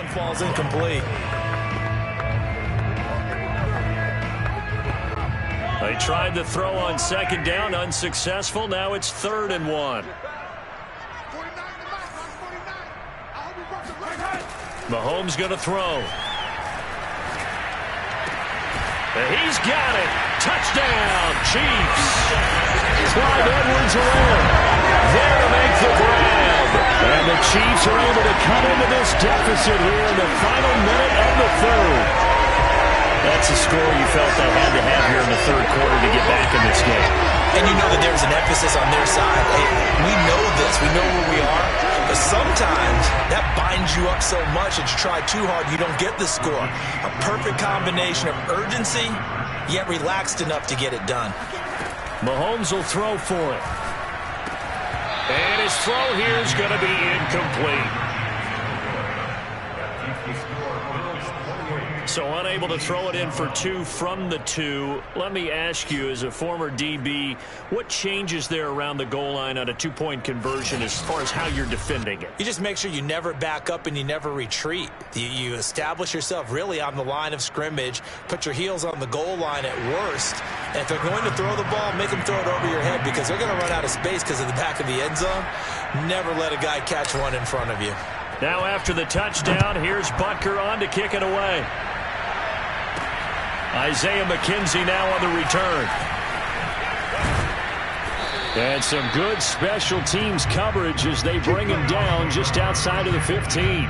one falls incomplete. They tried to throw on second down, unsuccessful. Now it's 3rd and 1. Mahomes going to throw. He's got it. Touchdown, Chiefs. Clyde Edwards-Helaire there to make the grab. And the Chiefs are able to cut into this deficit here in the final minute of the 3rd. That's a score you felt they had to have here in the 3rd quarter to get back in this game. And you know that there's an emphasis on their side. Hey, we know this. We know where we are. But sometimes that binds you up so much that you try too hard, you don't get the score. A perfect combination of urgency, yet relaxed enough to get it done. Mahomes will throw for it. And his throw here is going to be incomplete. So unable to throw it in for 2 from the 2. Let me ask you, as a former DB, what changes there around the goal line on a 2-point conversion as far as how you're defending it? You just make sure you never back up and you never retreat. You establish yourself really on the line of scrimmage, put your heels on the goal line at worst, and if they're going to throw the ball, make them throw it over your head because they're going to run out of space because of the back of the end zone. Never let a guy catch one in front of you. Now after the touchdown, here's Butker on to kick it away. Isaiah McKenzie now on the return. And some good special teams coverage as they bring him down just outside of the 15.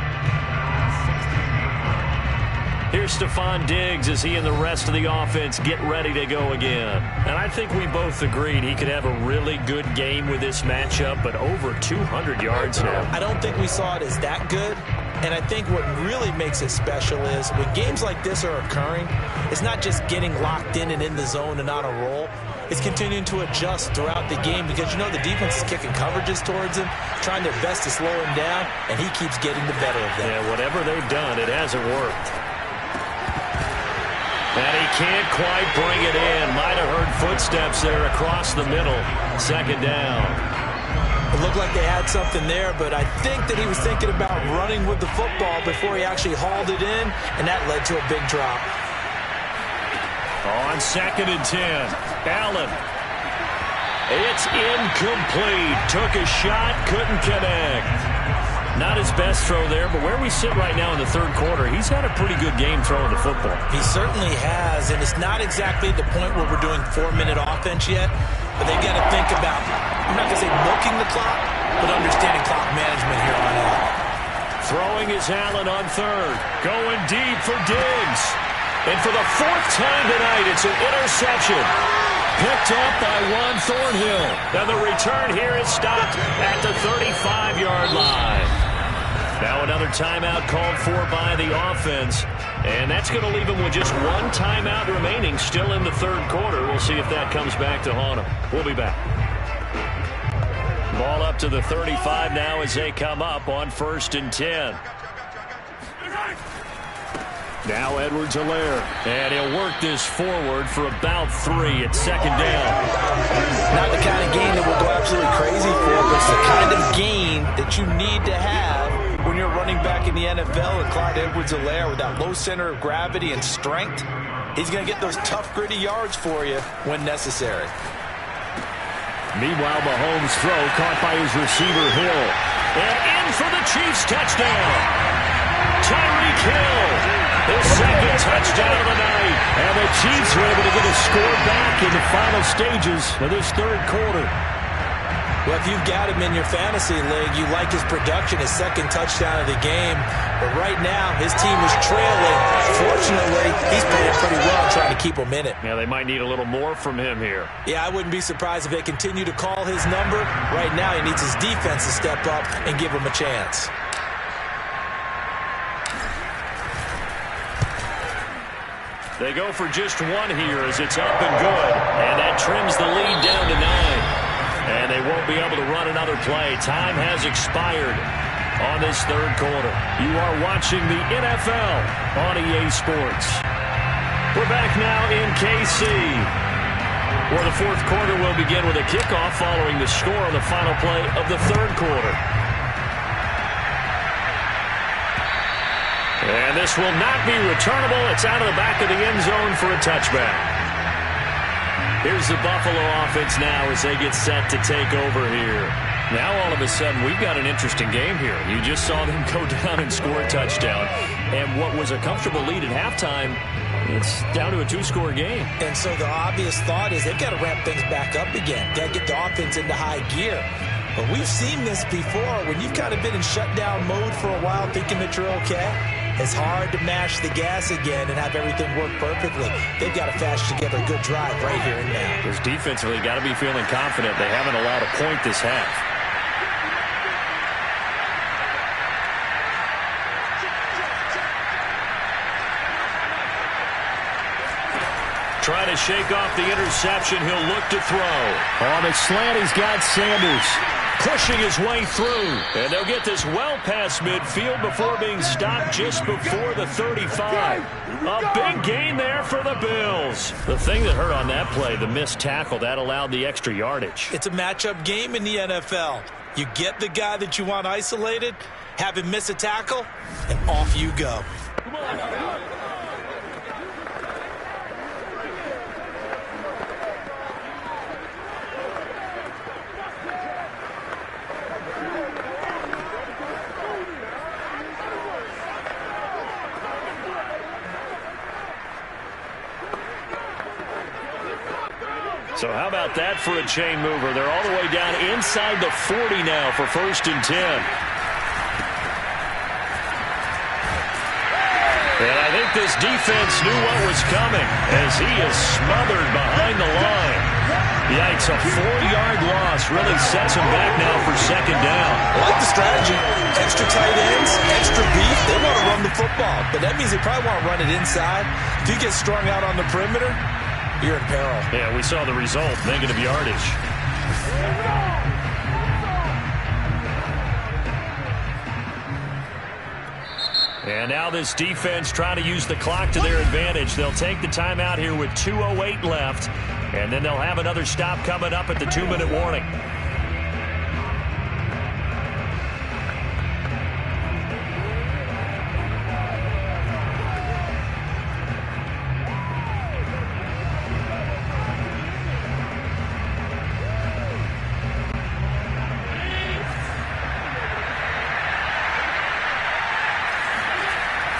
Here's Stephon Diggs as he and the rest of the offense get ready to go again. And I think we both agreed he could have a really good game with this matchup, but over 200 yards now. I don't think we saw it as that good. And I think what really makes it special is when games like this are occurring, it's not just getting locked in and in the zone and on a roll. It's continuing to adjust throughout the game because, you know, the defense is kicking coverages towards him, trying their best to slow him down, and he keeps getting the better of them. Yeah, whatever they've done, it hasn't worked. And he can't quite bring it in. Might have heard footsteps there across the middle. 2nd down. It looked like they had something there, but I think that he was thinking about running with the football before he actually hauled it in, and that led to a big drop. On 2nd and 10, Allen. It's incomplete. Took a shot, couldn't connect. Not his best throw there, but where we sit right now in the 3rd quarter, he's had a pretty good game throwing the football. He certainly has, and it's not exactly the point where we're doing 4-minute offense yet, but they've got to think about, I'm not going to say milking the clock, but understanding clock management here on out. Throwing is Allen on 3rd. Going deep for Diggs. And for the 4th time tonight, it's an interception. Picked up by Juan Thornhill. And the return here is stopped at the 35-yard line. Now another timeout called for by the offense. And that's going to leave them with just 1 timeout remaining still in the 3rd quarter. We'll see if that comes back to haunt them. We'll be back. Ball up to the 35 now as they come up on 1st and 10. Now Edwards-Helaire, and he'll work this forward for about 3 at 2nd down. Not the kind of game that will go absolutely crazy for, but it's the kind of game that you need to have when you're running back in the NFL. And Clyde Edwards-Helaire with that low center of gravity and strength, he's going to get those tough, gritty yards for you when necessary. Meanwhile, Mahomes' throw caught by his receiver, Hill. And in for the Chiefs touchdown. Tyreek Hill. His 2nd touchdown of the night. And the Chiefs are able to get a score back in the final stages of this 3rd quarter. Well, if you've got him in your fantasy league, you like his production, his 2nd touchdown of the game. But right now, his team is trailing. Fortunately, he's playing pretty well trying to keep them in it. Yeah, they might need a little more from him here. Yeah, I wouldn't be surprised if they continue to call his number. Right now, he needs his defense to step up and give him a chance. They go for just 1 here as it's up and good. And that trims the lead down to 9. And they won't be able to run another play. Time has expired on this 3rd quarter. You are watching the NFL on EA Sports. We're back now in KC, where the 4th quarter will begin with a kickoff following the score on the final play of the 3rd quarter. this will not be returnable. It's out of the back of the end zone for a touchback. Here's the Buffalo offense now as they get set to take over here. Now all of a sudden we've got an interesting game here. You just saw them go down and score a touchdown. And what was a comfortable lead at halftime, it's down to a two-score game. And so the obvious thought is they've got to ramp things back up again. Got to get the offense into high gear. But we've seen this before. When you've kind of been in shutdown mode for a while thinking that you're okay, it's hard to mash the gas again and have everything work perfectly. They've got to fashion together a good drive right here and now. Because defensively, got to be feeling confident. They haven't allowed a point this half. Trying to shake off the interception. He'll look to throw. On the slant, he's got Sanders pushing his way through. And they'll get this well past midfield before being stopped just before the 35. A big gain there for the Bills. The thing that hurt on that play, the missed tackle, that allowed the extra yardage. It's a matchup game in the NFL. You get the guy that you want isolated, have him miss a tackle, and off you go. Come on. So how about that for a chain mover? They're all the way down inside the 40 now for 1st and 10. And I think this defense knew what was coming as he is smothered behind the line. Yikes, a 4-yard loss really sets him back now for 2nd down. I like the strategy. Extra tight ends, extra beef. They want to run the football, but that means they probably want to run it inside. If you get strung out on the perimeter, you're in peril. Yeah, we saw the result. Negative yardage. And now this defense trying to use the clock to their advantage. They'll take the timeout here with 2:08 left. And then they'll have another stop coming up at the 2-minute warning.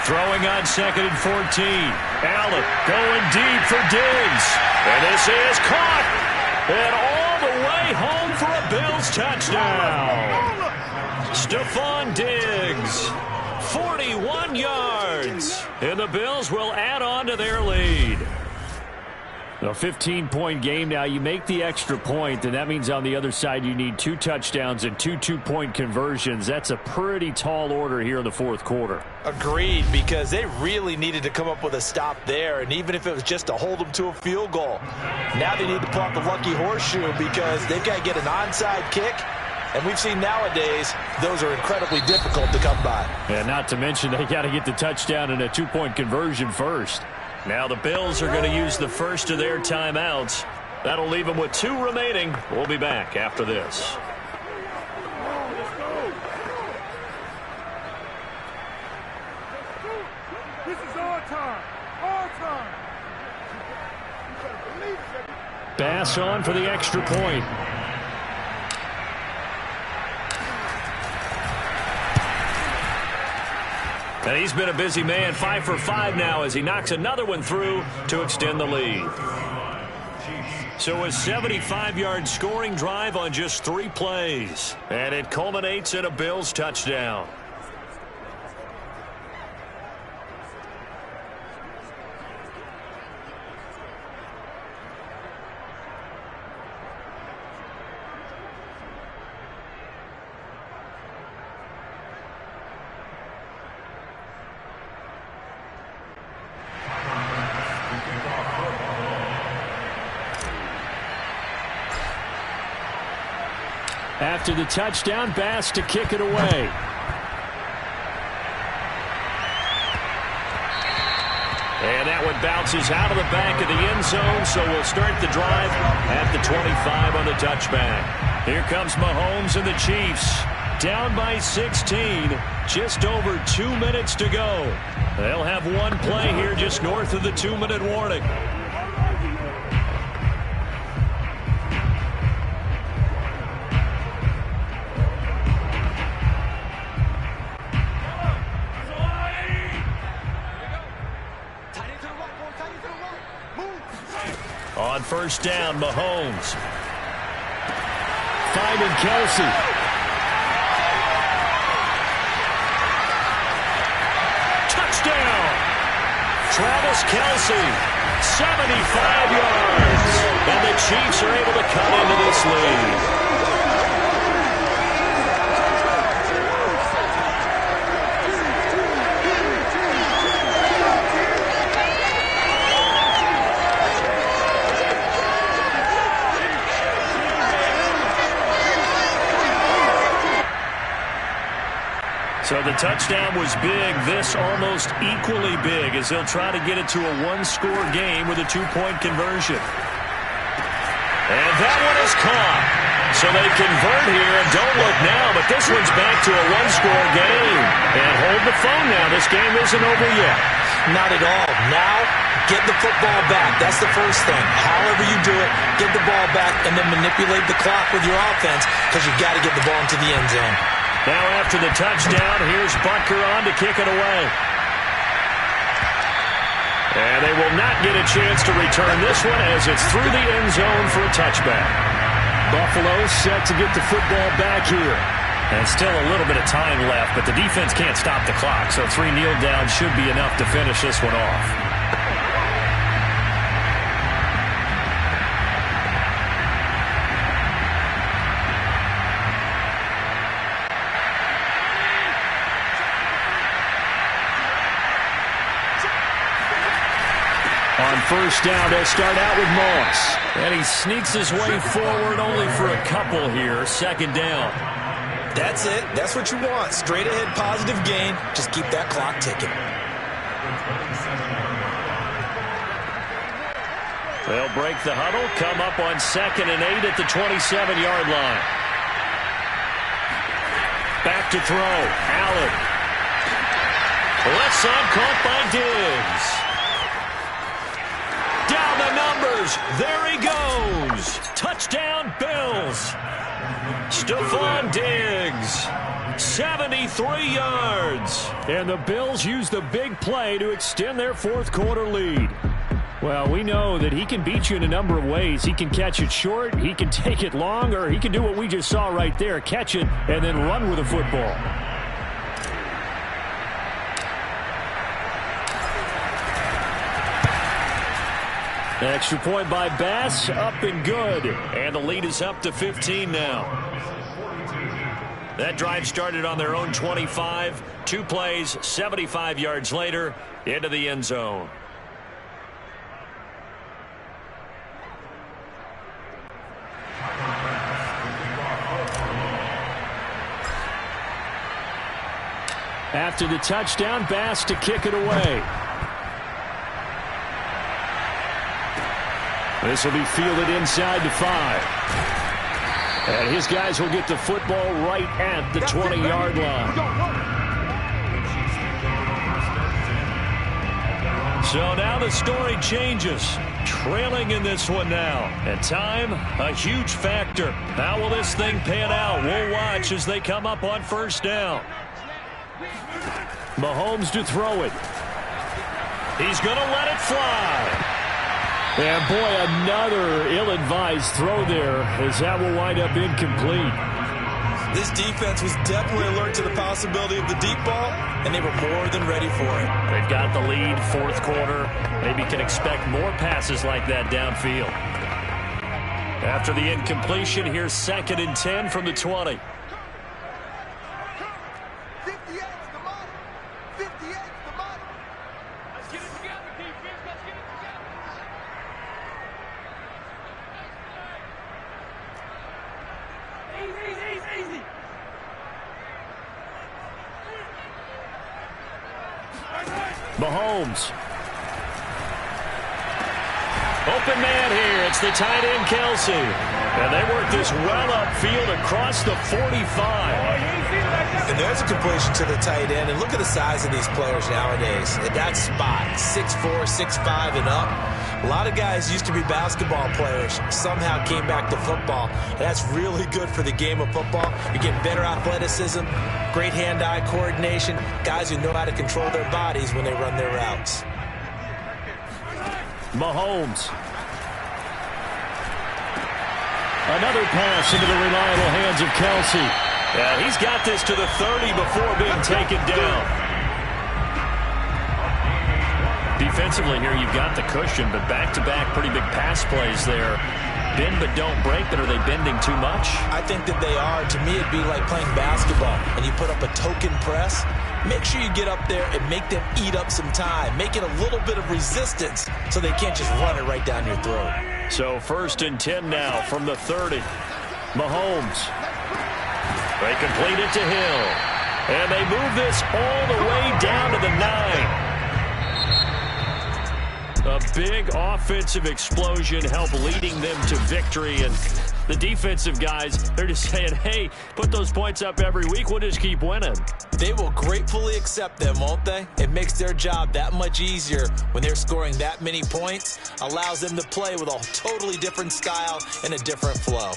Throwing on 2nd and 14. Allen going deep for Diggs. And this is caught. And all the way home for a Bills touchdown. Stephon Diggs. 41 yards. And the Bills will add on to their lead. A 15-point game now. You make the extra point, and that means on the other side you need 2 touchdowns and 2 two-point conversions. That's a pretty tall order here in the 4th quarter. Agreed, because they really needed to come up with a stop there, and even if it was just to hold them to a field goal. Now they need to pull out the lucky horseshoe because they've got to get an onside kick, and we've seen nowadays those are incredibly difficult to come by. And not to mention they got to get the touchdown and a 2-point conversion first. Now the Bills are going to use the first of their timeouts. That'll leave them with 2 remaining. We'll be back after this. This is our time. Our time. Bass on for the extra point. And he's been a busy man, 5 for 5 now as he knocks another one through to extend the lead. So a 75-yard scoring drive on just 3 plays. And it culminates in a Bills touchdown. After the touchdown, Bass to kick it away. And that one bounces out of the back of the end zone, so we'll start the drive at the 25 on the touchback. Here comes Mahomes and the Chiefs. down by 16. Just over 2 minutes to go. They'll have one play here just north of the 2-minute warning. On first down, Mahomes. Finding Kelsey. Touchdown! Travis Kelsey, 75 yards. And the Chiefs are able to cut into this lead. So the touchdown was big. This almost equally big as they'll try to get it to a one-score game with a two-point conversion. And that one is caught. So they convert here and don't look now, but this one's back to a one-score game. And hold the phone now. This game isn't over yet. Not at all. Now, get the football back. That's the first thing. However you do it, get the ball back and then manipulate the clock with your offense because you've got to get the ball into the end zone. Now after the touchdown, here's Butker on to kick it away. And they will not get a chance to return this one as it's through the end zone for a touchback. Buffalo set to get the football back here. And still a little bit of time left, but the defense can't stop the clock, so 3 kneel downs should be enough to finish this one off. On first down, they'll start out with Moss. And he sneaks his way forward only for a couple here. Second down. That's it. That's what you want. Straight ahead, positive gain. Just keep that clock ticking. They'll break the huddle, come up on 2nd and 8 at the 27-yard line. Back to throw. Allen. Left side caught by Diggs. Down the numbers. There he goes. Touchdown, Bills. Stephon Diggs. 73 yards. And the Bills use the big play to extend their fourth quarter lead. Well, we know that he can beat you in a number of ways. He can catch it short, he can take it long, or he can do what we just saw right there, catch it and then run with the football. Extra point by Bass, up and good. And the lead is up to 15 now. That drive started on their own 25. 2 plays, 75 yards later, into the end zone. After the touchdown, Bass to kick it away. This will be fielded inside the 5. And his guys will get the football right at the 20-yard line. So now the story changes. Trailing in this one now. And time, a huge factor. How will this thing pan out? We'll watch as they come up on first down. Mahomes to throw it. He's going to let it fly. And boy, another ill-advised throw there as that will wind up incomplete. This defense was definitely alert to the possibility of the deep ball, and they were more than ready for it. They've got the lead, fourth quarter. Maybe can expect more passes like that downfield. After the incompletion, here's 2nd and 10 from the 20. Mahomes. Open man here. It's the tight end, Kelsey. And they work this well upfield across the 45. And there's a completion to the tight end. And look at the size of these players nowadays. At that spot, 6'4", 6'5", and up. A lot of guys used to be basketball players, somehow came back to football. And that's really good for the game of football. You're getting better athleticism, great hand-eye coordination, guys who know how to control their bodies when they run their routes. Mahomes. Another pass into the reliable hands of Kelsey. Yeah, he's got this to the 30 before being taken down. Defensively here, you've got the cushion, but back-to-back pretty big pass plays there. Bend but don't break, but are they bending too much? I think that they are. To me, it'd be like playing basketball, and you put up a token press. Make sure you get up there and make them eat up some time. Make it a little bit of resistance so they can't just run it right down your throat. So 1st and 10 now from the 30. Mahomes. They complete it to Hill. And they move this all the way down to the 9. A big offensive explosion helped leading them to victory. And the defensive guys, they're just saying, hey, put those points up every week. We'll just keep winning. They will gratefully accept them, won't they? It makes their job that much easier when they're scoring that many points. Allows them to play with a totally different style and a different flow.